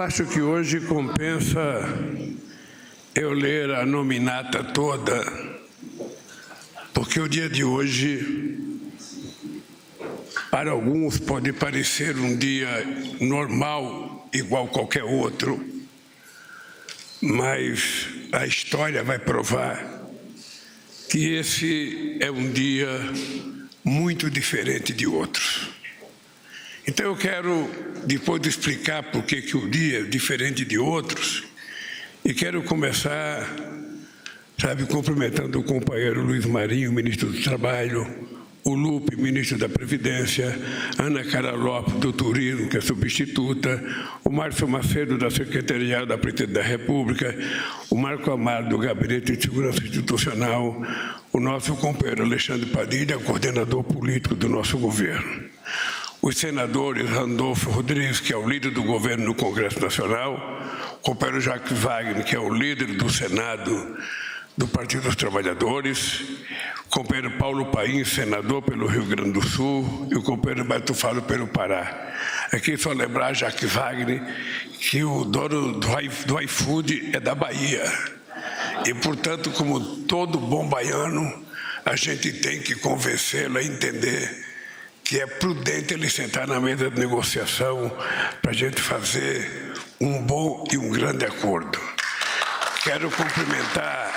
acho que hoje compensa eu ler a nominata toda, porque o dia de hoje, para alguns, pode parecer um dia normal, igual qualquer outro, mas a história vai provar que esse é um dia muito diferente de outros. Então eu quero, depois de explicar por que o dia é diferente de outros, e quero começar, cumprimentando o companheiro Luiz Marinho, ministro do Trabalho, o Lupe, ministro da Previdência, Ana Cara Lopes, do Turismo, que é substituta, o Márcio Macedo, da Secretaria da Presidência da República, o Marco Amaro, do Gabinete de Segurança Institucional, o nosso companheiro Alexandre Padilha, coordenador político do nosso governo. Os senadores Randolfo Rodrigues, que é o líder do governo no Congresso Nacional, o companheiro Jacques Wagner, que é o líder do Senado do Partido dos Trabalhadores, o companheiro Paulo Paim, senador pelo Rio Grande do Sul, e o companheiro Beto Faro pelo Pará. Aqui só lembrar, Jacques Wagner, que o dono do iFood é da Bahia. E, portanto, como todo bom baiano, a gente tem que convencê-lo a entender que é prudente ele sentar na mesa de negociação para a gente fazer um bom e um grande acordo. Quero cumprimentar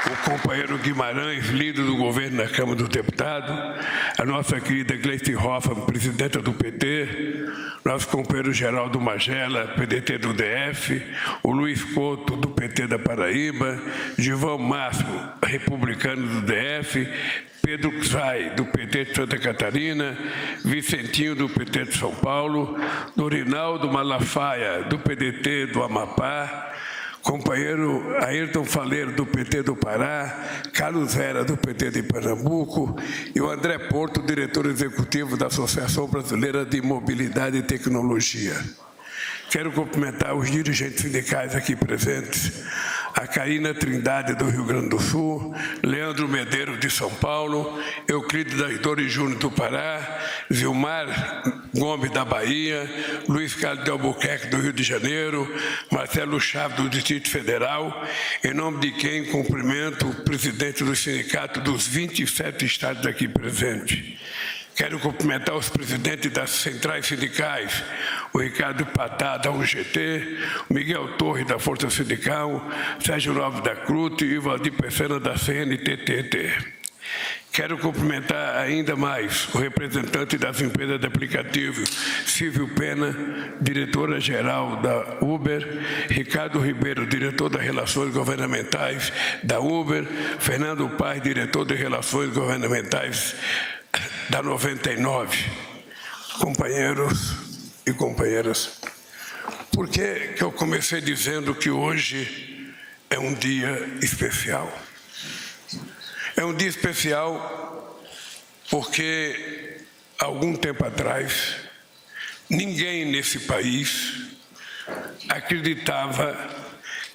o companheiro Guimarães, líder do governo na Câmara dos Deputados, a nossa querida Gleice Hoffmann, presidenta do PT, nosso companheiro Geraldo Magela, PDT do DF, o Luiz Couto, do PT da Paraíba, Gilvão Máximo, republicano do DF, Pedro Xai, do PT de Santa Catarina, Vicentinho, do PT de São Paulo, Dorinaldo Malafaia, do PDT do Amapá, companheiro Ayrton Faleiro, do PT do Pará, Carlos Vera, do PT de Pernambuco, e o André Porto, diretor executivo da Associação Brasileira de Mobilidade e Tecnologia. Quero cumprimentar os dirigentes sindicais aqui presentes, a Karina Trindade, do Rio Grande do Sul, Leandro Medeiros, de São Paulo, Euclides das Dores Júnior, do Pará, Zilmar Gomes, da Bahia, Luiz Carlos de Albuquerque, do Rio de Janeiro, Marcelo Chaves, do Distrito Federal, em nome de quem cumprimento o presidente do sindicato dos 27 estados aqui presentes. Quero cumprimentar os presidentes das centrais sindicais, o Ricardo Patá, da UGT, o Miguel Torres, da Força Sindical, Sérgio Noves da Cruz e o Valdir Pessana, da CNTT. Quero cumprimentar ainda mais o representante das empresas de aplicativo, Silvio Pena, diretora-geral da Uber, Ricardo Ribeiro, diretor das Relações Governamentais da Uber, Fernando Paz, diretor de Relações Governamentais da 99. Companheiros e companheiras, por que eu comecei dizendo que hoje é um dia especial? É um dia especial porque, algum tempo atrás, ninguém nesse país acreditava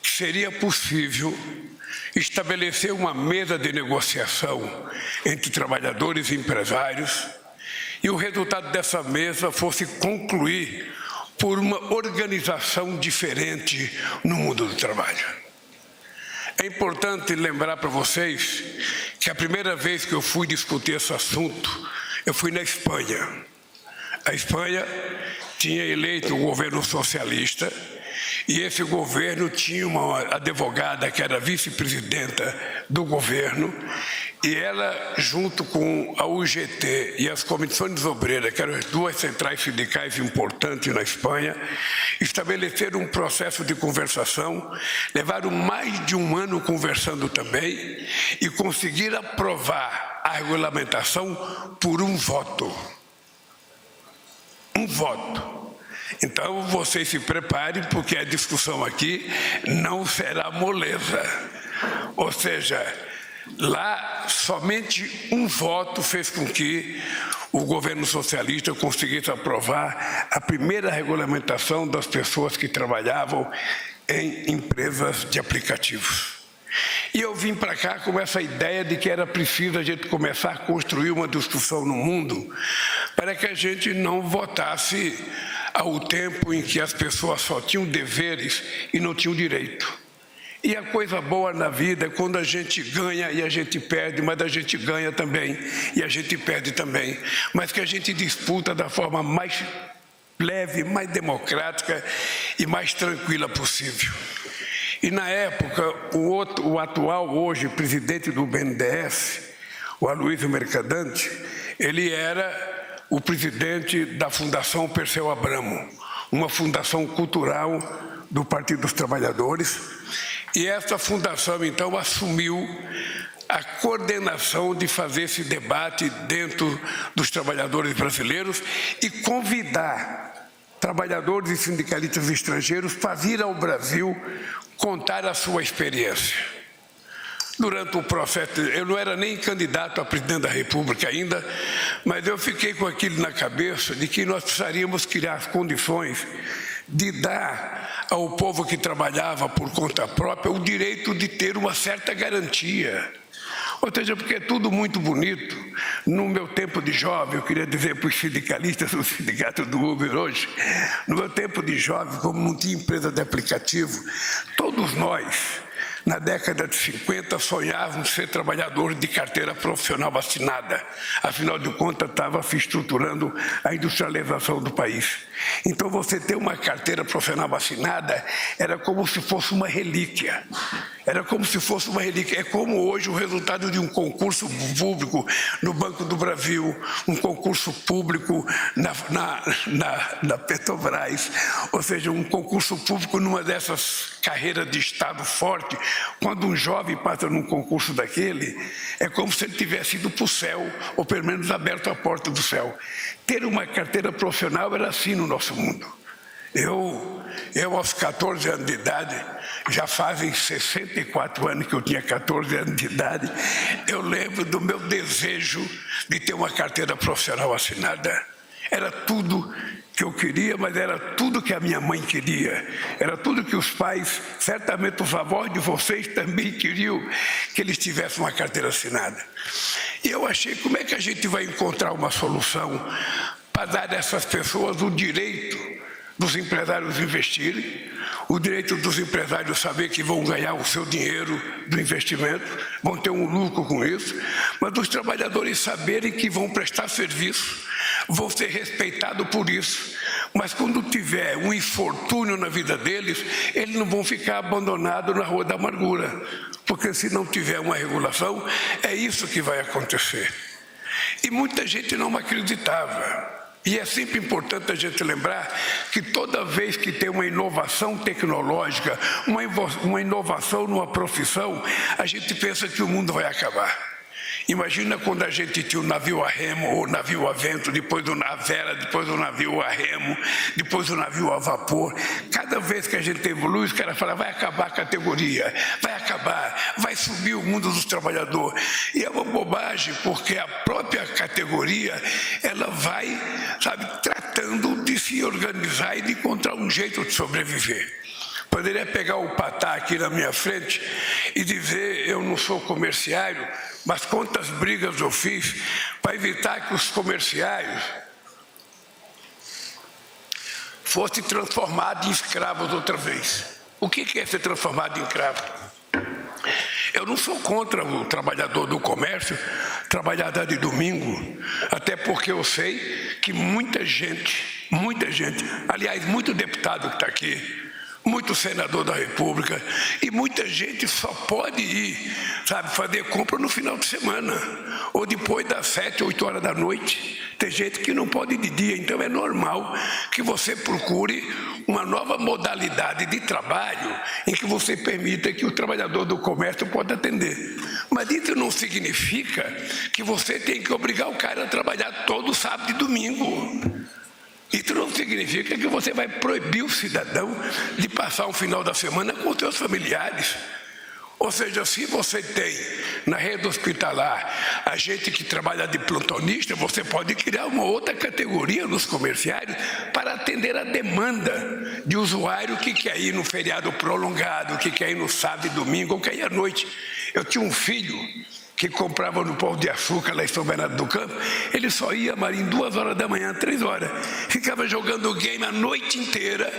que seria possível estabelecer uma mesa de negociação entre trabalhadores e empresários e o resultado dessa mesa fosse concluir por uma organização diferente no mundo do trabalho. É importante lembrar para vocês que a primeira vez que eu fui discutir esse assunto, eu fui na Espanha. A Espanha tinha eleito um governo socialista e esse governo tinha uma advogada que era vice-presidenta do governo e ela, junto com a UGT e as comissões obreiras, que eram as duas centrais sindicais importantes na Espanha, estabeleceram um processo de conversação, levaram mais de um ano conversando também e conseguiram aprovar a regulamentação por um voto. Um voto. Então, vocês se preparem, porque a discussão aqui não será moleza. Ou seja, lá somente um voto fez com que o governo socialista conseguisse aprovar a primeira regulamentação das pessoas que trabalhavam em empresas de aplicativos. E eu vim para cá com essa ideia de que era preciso a gente começar a construir uma discussão no mundo para que a gente não votasse ao tempo em que as pessoas só tinham deveres e não tinham direito. E a coisa boa na vida é quando a gente ganha e a gente perde, mas a gente ganha também e a gente perde também. Mas que a gente disputa da forma mais leve, mais democrática e mais tranquila possível. E na época, o atual, hoje, presidente do BNDES, o Aloysio Mercadante, ele era o presidente da Fundação Perseu Abramo, uma fundação cultural do Partido dos Trabalhadores. E essa fundação, então, assumiu a coordenação de fazer esse debate dentro dos trabalhadores brasileiros e convidar trabalhadores e sindicalistas estrangeiros para vir ao Brasil contar a sua experiência. Durante o processo, eu não era nem candidato a presidente da República ainda, mas eu fiquei com aquilo na cabeça de que nós precisaríamos criar as condições de dar ao povo que trabalhava por conta própria o direito de ter uma certa garantia. Ou seja, porque é tudo muito bonito. No meu tempo de jovem, eu queria dizer para os sindicalistas do sindicato do Uber hoje, no meu tempo de jovem, como não tinha empresa de aplicativo, todos nós, na década de 50, sonhávamos ser trabalhadores de carteira profissional assinada. Afinal de contas, estava se estruturando a industrialização do país. Então, você ter uma carteira profissional assinada era como se fosse uma relíquia. Era como se fosse uma relíquia. É como hoje o resultado de um concurso público no Banco do Brasil, um concurso público na Petrobras, ou seja, um concurso público numa dessas carreiras de Estado forte. Quando um jovem passa num concurso daquele, é como se ele tivesse ido para o céu, ou pelo menos aberto a porta do céu. Ter uma carteira profissional era assim no nosso mundo. Eu aos 14 anos de idade, já fazem 64 anos que eu tinha 14 anos de idade, eu lembro do meu desejo de ter uma carteira profissional assinada. Era tudo que eu queria, mas era tudo que a minha mãe queria. Era tudo que os pais, certamente os avós de vocês também queriam, que eles tivessem uma carteira assinada. E eu achei, como é que a gente vai encontrar uma solução para dar a essas pessoas o direito dos empresários investirem, o direito dos empresários saber que vão ganhar o seu dinheiro do investimento, vão ter um lucro com isso, mas dos trabalhadores saberem que vão prestar serviço, vão ser respeitados por isso. Mas quando tiver um infortúnio na vida deles, eles não vão ficar abandonados na rua da amargura, porque se não tiver uma regulação, é isso que vai acontecer. E muita gente não acreditava. E é sempre importante a gente lembrar que toda vez que tem uma inovação tecnológica, uma inovação numa profissão, a gente pensa que o mundo vai acabar. Imagina quando a gente tinha o navio a remo ou o navio a vento, depois o navera, depois o navio a remo, depois o navio a vapor. Cada vez que a gente evolui, os caras falam, vai acabar a categoria, vai acabar, vai subir o mundo dos trabalhadores. E é uma bobagem, porque a própria categoria, ela vai, tratando de se organizar e de encontrar um jeito de sobreviver. Poderia pegar o patá aqui na minha frente e dizer, eu não sou comerciário, mas quantas brigas eu fiz para evitar que os comerciários fossem transformados em escravos outra vez. O que é ser transformado em escravo? Eu não sou contra o trabalhador do comércio trabalhar de domingo, até porque eu sei que muita gente, aliás, muito deputado que está aqui, muito senador da República e muita gente só pode ir, fazer compra no final de semana ou depois das 7, 8 horas da noite. Tem gente que não pode ir de dia, então é normal que você procure uma nova modalidade de trabalho em que você permita que o trabalhador do comércio possa atender. Mas isso não significa que você tem que obrigar o cara a trabalhar todo sábado e domingo. Isso não significa que você vai proibir o cidadão de passar um final da semana com os seus familiares. Ou seja, se você tem na rede hospitalar a gente que trabalha de plantonista, você pode criar uma outra categoria nos comerciários para atender a demanda de usuário que quer ir no feriado prolongado, que quer ir no sábado e domingo ou quer ir à noite. Eu tinha um filho que comprava no Pão de Açúcar, lá em São Bernardo do Campo, ele só ia, Marinho, 2 horas da manhã, 3 horas. Ficava jogando game a noite inteira,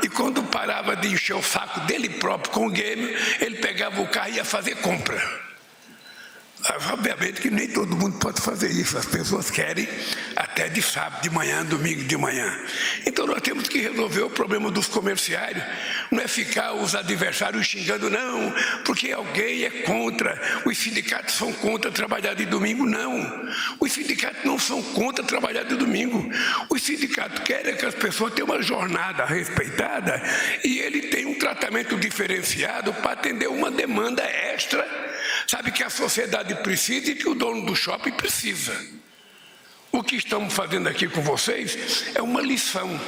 e quando parava de encher o saco dele próprio com o game, ele pegava o carro e ia fazer compra. Obviamente que nem todo mundo pode fazer isso, as pessoas querem até de sábado de manhã, domingo de manhã. Então nós temos que resolver o problema dos comerciários, não é ficar os adversários xingando, não, porque alguém é contra, os sindicatos são contra trabalhar de domingo, não. Os sindicatos não são contra trabalhar de domingo, os sindicatos querem que as pessoas tenham uma jornada respeitada e ele tem um tratamento diferenciado para atender uma demanda extra, sabe, que a sociedade precisa e que o dono do shopping precisa. O que estamos fazendo aqui com vocês é uma lição.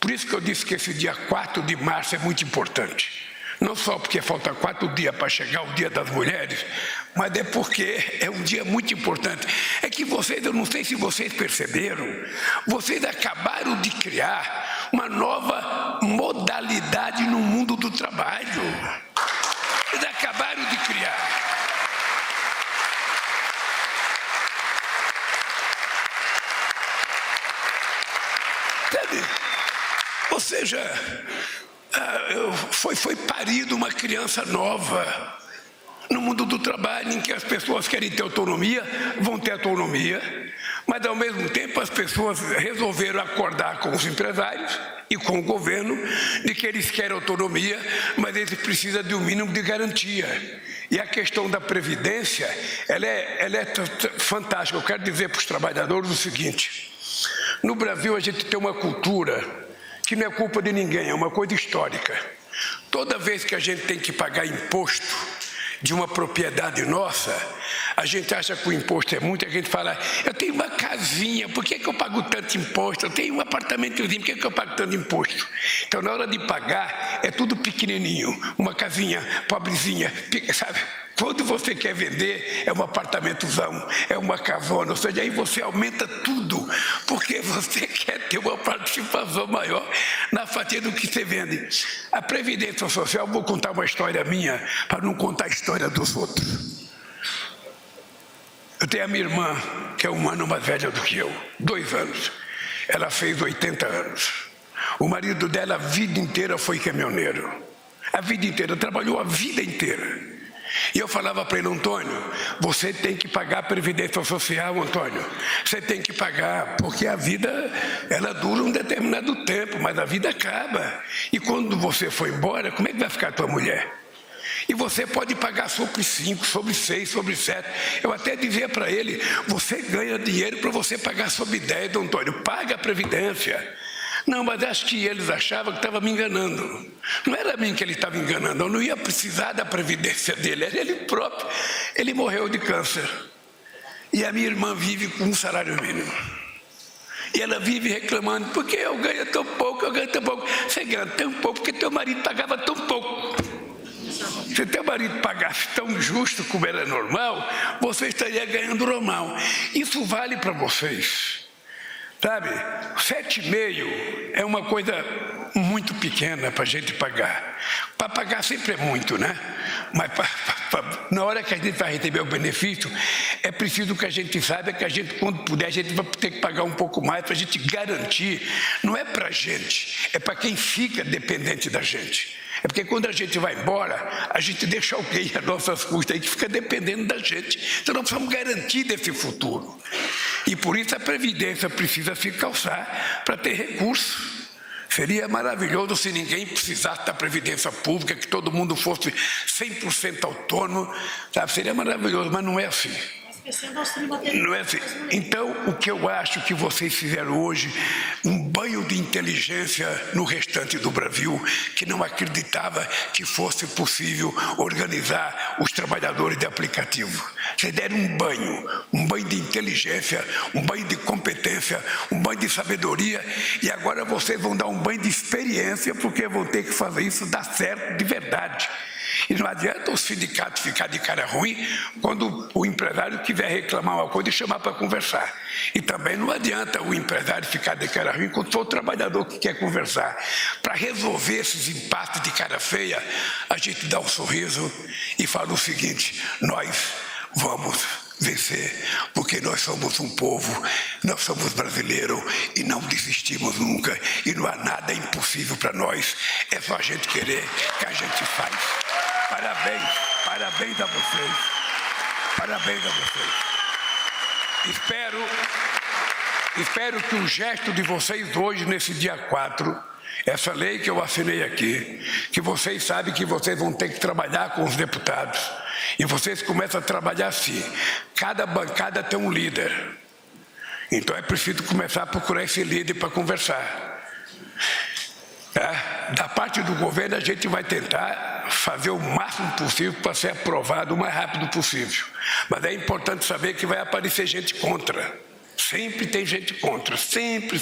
Por isso que eu disse que esse dia 4 de março é muito importante. Não só porque falta 4 dias para chegar o Dia das Mulheres, mas é porque é um dia muito importante. É que vocês, eu não sei se vocês perceberam, vocês acabaram de criar uma nova modalidade no mundo do trabalho. Eles acabaram de criar. Sabe? Ou seja, foi parido uma criança nova no mundo do trabalho, em que as pessoas querem ter autonomia, vão ter autonomia, mas ao mesmo tempo as pessoas resolveram acordar com os empresários e com o governo de que eles querem autonomia, mas eles precisam de um mínimo de garantia. E a questão da previdência, ela é fantástica. Eu quero dizer para os trabalhadores o seguinte: no Brasil a gente tem uma cultura que não é culpa de ninguém, é uma coisa histórica. Toda vez que a gente tem que pagar imposto de uma propriedade nossa, a gente acha que o imposto é muito, a gente fala, eu tenho uma casinha, por que eu pago tanto imposto? Eu tenho um apartamentozinho, por que eu pago tanto imposto? Então, na hora de pagar, é tudo pequenininho, uma casinha pobrezinha, sabe? Quando você quer vender, é um apartamentozão, é uma casona, ou seja, aí você aumenta tudo, porque você quer ter uma participação maior na fatia do que você vende. A Previdência Social, vou contar uma história minha, para não contar a história dos outros. Eu tenho a minha irmã, que é 1 ano mais velha do que eu, 2 anos. Ela fez 80 anos. O marido dela a vida inteira foi caminhoneiro. A vida inteira, trabalhou a vida inteira. E eu falava para ele, Antônio, você tem que pagar a Previdência Social, Antônio. Você tem que pagar, porque a vida, ela dura um determinado tempo, mas a vida acaba. E quando você for embora, como é que vai ficar a tua mulher? E você pode pagar sobre 5, sobre 6, sobre 7. Eu até dizia para ele, você ganha dinheiro para você pagar sobre 10, Antônio, paga a Previdência. Não, mas acho que eles achavam que estava me enganando. Não era a mim que ele estava enganando, eu não ia precisar da previdência dele, era ele próprio. Ele morreu de câncer. E a minha irmã vive com um salário mínimo. E ela vive reclamando, porque eu ganho tão pouco, eu ganho tão pouco. Você ganha tão pouco porque teu marido pagava tão pouco. Se teu marido pagasse tão justo como era normal, você estaria ganhando normal. Isso vale para vocês. Sabe, 7,5 é uma coisa muito pequena para a gente pagar. Para pagar sempre é muito, né? Mas na hora que a gente vai receber o benefício, é preciso que a gente saiba que a gente, quando puder, a gente vai ter que pagar um pouco mais para a gente garantir. Não é para a gente, é para quem fica dependente da gente. É porque quando a gente vai embora, a gente deixa alguém às nossas custas que fica dependendo da gente. Então nós precisamos garantir desse futuro. E por isso a Previdência precisa se calçar para ter recursos. Seria maravilhoso se ninguém precisasse da Previdência Pública, que todo mundo fosse 100% autônomo, sabe? Seria maravilhoso, mas não é assim. Não é assim. Então, o que eu acho que vocês fizeram hoje, um banho de inteligência no restante do Brasil, que não acreditava que fosse possível organizar os trabalhadores de aplicativo. Vocês deram um banho de inteligência, um banho de competência, um banho de sabedoria, e agora vocês vão dar um banho de experiência, porque vão ter que fazer isso dar certo de verdade. E não adianta o sindicato ficar de cara ruim quando o empresário quiser reclamar uma coisa e chamar para conversar. E também não adianta o empresário ficar de cara ruim quando for o trabalhador que quer conversar. Para resolver esses impasses de cara feia, a gente dá um sorriso e fala o seguinte: nós vamos vencer, porque nós somos um povo, nós somos brasileiros e não desistimos nunca, e não há nada impossível para nós, é só a gente querer que a gente faz. Parabéns, parabéns a vocês, parabéns a vocês. Espero que o gesto de vocês hoje, nesse dia 4, essa lei que eu assinei aqui, que vocês sabem que vocês vão ter que trabalhar com os deputados, e vocês começam a trabalhar assim, cada bancada tem um líder, então é preciso começar a procurar esse líder para conversar. Da parte do governo, a gente vai tentar fazer o máximo possível para ser aprovado o mais rápido possível, mas é importante saber que vai aparecer gente contra. Sempre tem gente contra, sempre.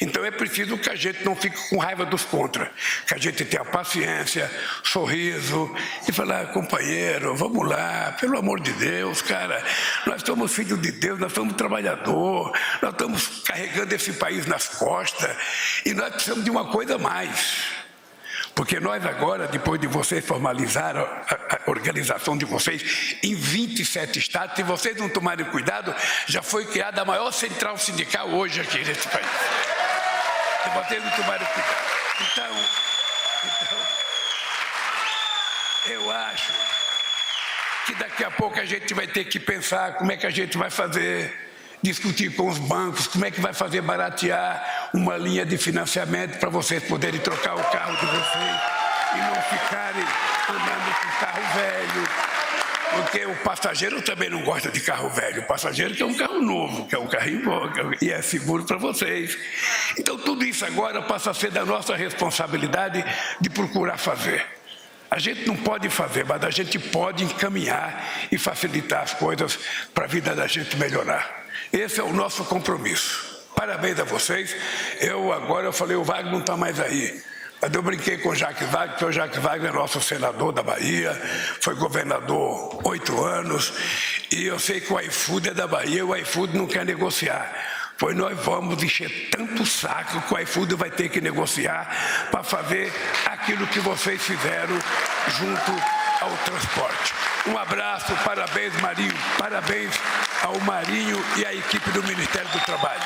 Então é preciso que a gente não fique com raiva dos contra, que a gente tenha paciência, sorriso e falar, companheiro, vamos lá, pelo amor de Deus, cara, nós somos filhos de Deus, nós somos trabalhadores, nós estamos carregando esse país nas costas e nós precisamos de uma coisa a mais. Porque nós agora, depois de vocês formalizar a organização de vocês em 27 estados, se vocês não tomarem cuidado, já foi criada a maior central sindical hoje aqui nesse país. Se vocês não tomarem cuidado. Então, eu acho que daqui a pouco a gente vai ter que pensar como é que a gente vai fazer, discutir com os bancos, como é que vai fazer baratear uma linha de financiamento para vocês poderem trocar o carro de vocês e não ficarem andando com carro velho, porque o passageiro também não gosta de carro velho, o passageiro quer um carro novo, quer um carrinho bom, e é seguro para vocês. Então tudo isso agora passa a ser da nossa responsabilidade de procurar fazer. A gente não pode fazer, mas a gente pode encaminhar e facilitar as coisas para a vida da gente melhorar. Esse é o nosso compromisso. Parabéns a vocês. Eu falei, o Wagner não está mais aí. Mas eu brinquei com o Jacques Wagner, porque o Jacques Wagner é nosso senador da Bahia, foi governador 8 anos, e eu sei que o iFood é da Bahia, o iFood não quer negociar. Pois nós vamos encher tanto o saco que o iFood vai ter que negociar para fazer aquilo que vocês fizeram junto ao transporte. Um abraço, parabéns Marinho, parabéns ao Marinho e à equipe do Ministério do Trabalho.